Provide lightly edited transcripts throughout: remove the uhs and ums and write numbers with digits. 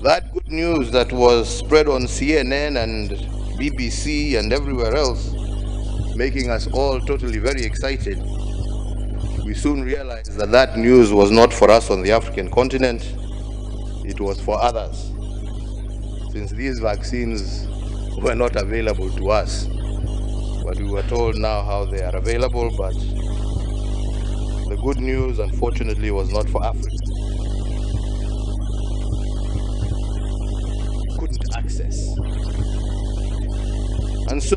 That good news that was spread on CNN and BBC and everywhere else, making us all totally very excited, we soon realized that that news was not for us on the African continent, it was for others, since these vaccines were not available to us. But we were told now how they are available, but the good news, unfortunately, was not for Africa. Couldn't access. And so,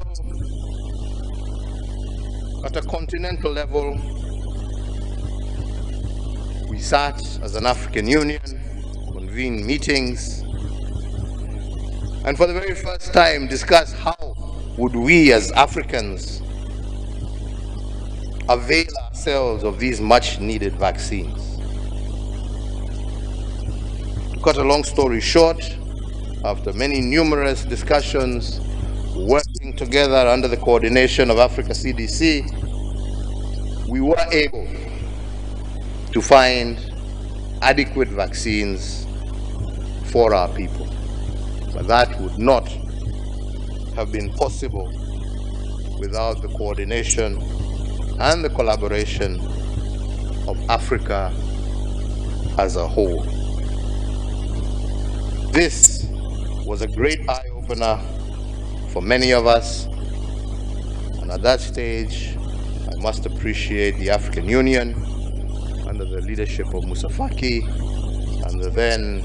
at a continental level, we sat as an African Union, convened meetings, and for the very first time discussed how would we as Africans avail ourselves of these much needed vaccines. To cut a long story short, after many numerous discussions, working together under the coordination of Africa CDC, we were able to find adequate vaccines for our people. But that would not have been possible without the coordination and the collaboration of Africa as a whole. This was a great eye-opener for many of us, and at that stage, I must appreciate the African Union under the leadership of Musa Faki and the then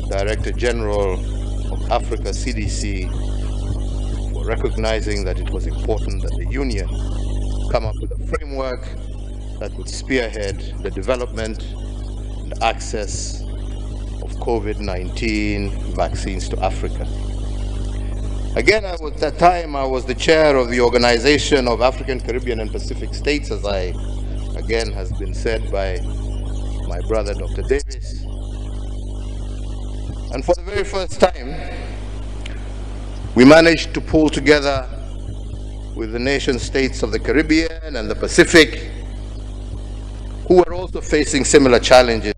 Director General of Africa CDC for recognizing that it was important that the Union come up with a framework that would spearhead the development and access of COVID-19 vaccines to Africa. Again, at that time, I was the chair of the Organization of African, Caribbean, and Pacific States, as again has been said by my brother, Dr. Davis. And for the very first time, we managed to pull together with the nation states of the Caribbean and the Pacific, who were also facing similar challenges